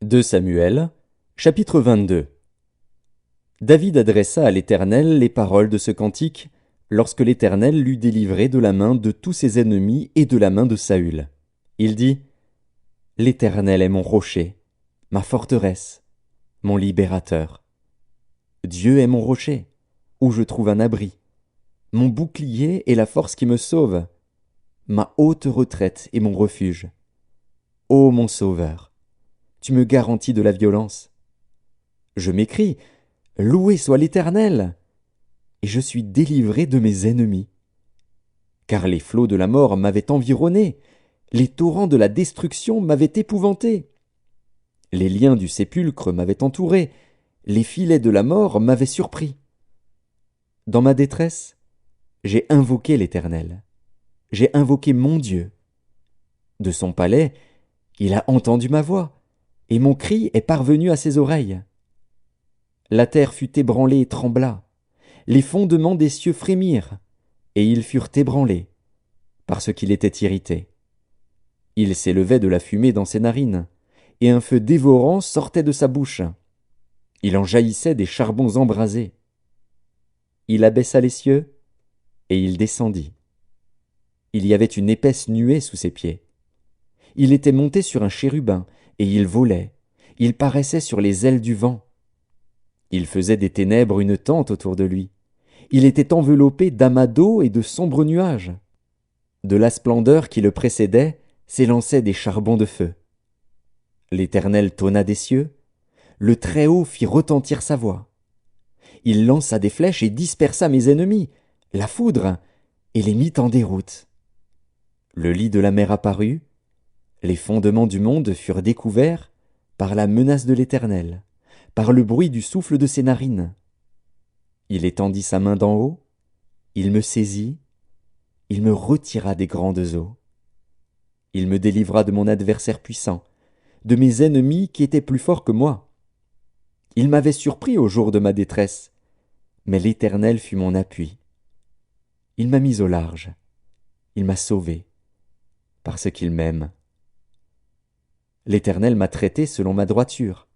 2 Samuel, chapitre 22. David adressa à l'Éternel les paroles de ce cantique, lorsque l'Éternel l'eut délivré de la main de tous ses ennemis et de la main de Saül. Il dit: L'Éternel est mon rocher, ma forteresse, mon libérateur. Dieu est mon rocher, où je trouve un abri, mon bouclier et la force qui me sauve, ma haute retraite et mon refuge. Ô mon Sauveur, tu me garantis de la violence. Je m'écrie: Loué soit l'Éternel! Et je suis délivré de mes ennemis. Car les flots de la mort m'avaient environné, les torrents de la destruction m'avaient épouvanté. Les liens du sépulcre m'avaient entouré, les filets de la mort m'avaient surpris. Dans ma détresse, j'ai invoqué l'Éternel. J'ai invoqué mon Dieu. De son palais, il a entendu ma voix, et mon cri est parvenu à ses oreilles. La terre fut ébranlée et trembla, les fondements des cieux frémirent, et ils furent ébranlés, parce qu'il était irrité. Il s'élevait de la fumée dans ses narines, et un feu dévorant sortait de sa bouche. Il en jaillissait des charbons embrasés. Il abaissa les cieux, et il descendit. Il y avait une épaisse nuée sous ses pieds. Il était monté sur un chérubin, et il volait. Il paraissait sur les ailes du vent. Il faisait des ténèbres une tente autour de lui. Il était enveloppé d'amas d'eau et de sombres nuages. De la splendeur qui le précédait s'élançaient des charbons de feu. L'Éternel tonna des cieux. Le Très-Haut fit retentir sa voix. Il lança des flèches et dispersa mes ennemis, la foudre, et les mit en déroute. Le lit de la mer apparut. Les fondements du monde furent découverts par la menace de l'Éternel, par le bruit du souffle de ses narines. Il étendit sa main d'en haut, il me saisit, il me retira des grandes eaux. Il me délivra de mon adversaire puissant, de mes ennemis qui étaient plus forts que moi. Il m'avait surpris au jour de ma détresse, mais l'Éternel fut mon appui. Il m'a mis au large, il m'a sauvé, parce qu'il m'aime. L'Éternel m'a traité selon ma droiture.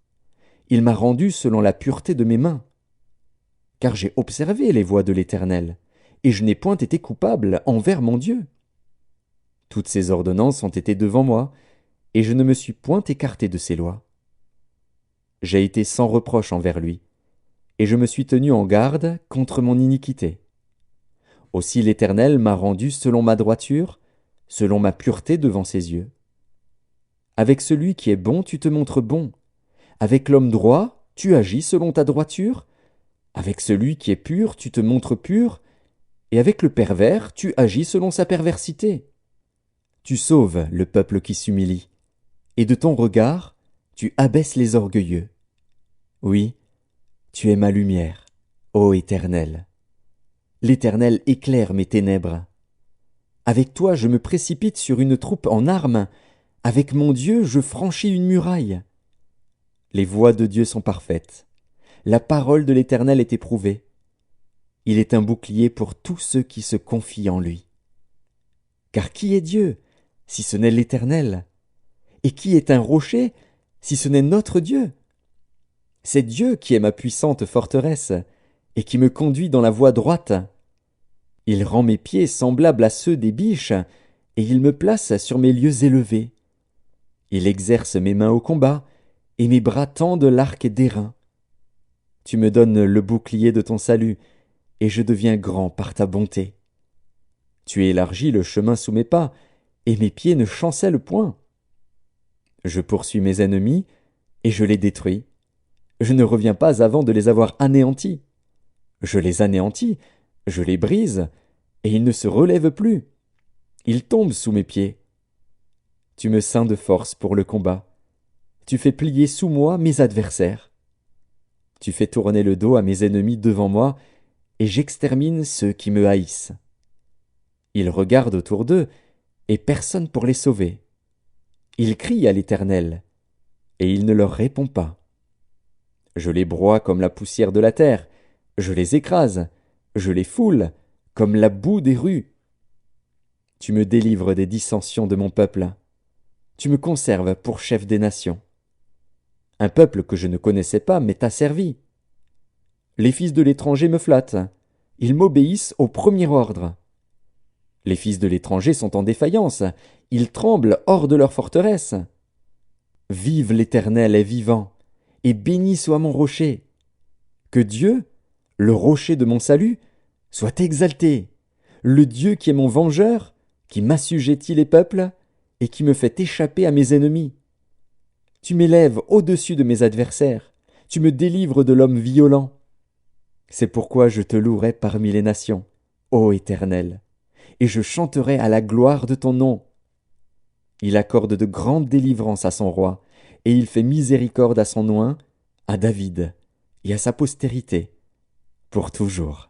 Il m'a rendu selon la pureté de mes mains. Car j'ai observé les voies de l'Éternel, et je n'ai point été coupable envers mon Dieu. Toutes ses ordonnances ont été devant moi, et je ne me suis point écarté de ses lois. J'ai été sans reproche envers lui, et je me suis tenu en garde contre mon iniquité. Aussi l'Éternel m'a rendu selon ma droiture, selon ma pureté devant ses yeux. Avec celui qui est bon, tu te montres bon. Avec l'homme droit, tu agis selon ta droiture. Avec celui qui est pur, tu te montres pur. Et avec le pervers, tu agis selon sa perversité. Tu sauves le peuple qui s'humilie. Et de ton regard, tu abaisses les orgueilleux. Oui, tu es ma lumière, ô Éternel. L'Éternel éclaire mes ténèbres. Avec toi, je me précipite sur une troupe en armes. Avec mon Dieu, je franchis une muraille. Les voies de Dieu sont parfaites. La parole de l'Éternel est éprouvée. Il est un bouclier pour tous ceux qui se confient en lui. Car qui est Dieu, si ce n'est l'Éternel? Et qui est un rocher, si ce n'est notre Dieu? C'est Dieu qui est ma puissante forteresse, et qui me conduit dans la voie droite. Il rend mes pieds semblables à ceux des biches, et il me place sur mes lieux élevés. Il exerce mes mains au combat, et mes bras tendent l'arc d'airain. Tu me donnes le bouclier de ton salut, et je deviens grand par ta bonté. Tu élargis le chemin sous mes pas, et mes pieds ne chancellent point. Je poursuis mes ennemis, et je les détruis. Je ne reviens pas avant de les avoir anéantis. Je les anéantis, je les brise, et ils ne se relèvent plus. Ils tombent sous mes pieds. Tu me ceins de force pour le combat. Tu fais plier sous moi mes adversaires. Tu fais tourner le dos à mes ennemis devant moi, et j'extermine ceux qui me haïssent. Ils regardent autour d'eux, et personne pour les sauver. Ils crient à l'Éternel, et il ne leur répond pas. Je les broie comme la poussière de la terre, je les écrase, je les foule, comme la boue des rues. Tu me délivres des dissensions de mon peuple. Tu me conserves pour chef des nations. Un peuple que je ne connaissais pas m'est asservi. Les fils de l'étranger me flattent. Ils m'obéissent au premier ordre. Les fils de l'étranger sont en défaillance. Ils tremblent hors de leur forteresse. Vive l'Éternel est vivant, et béni soit mon rocher. Que Dieu, le rocher de mon salut, soit exalté, le Dieu qui est mon vengeur, qui m'assujettit les peuples, et qui me fait échapper à mes ennemis. Tu m'élèves au-dessus de mes adversaires, tu me délivres de l'homme violent. C'est pourquoi je te louerai parmi les nations, ô Éternel, et je chanterai à la gloire de ton nom. Il accorde de grandes délivrances à son roi, et il fait miséricorde à son oint, à David, et à sa postérité, pour toujours.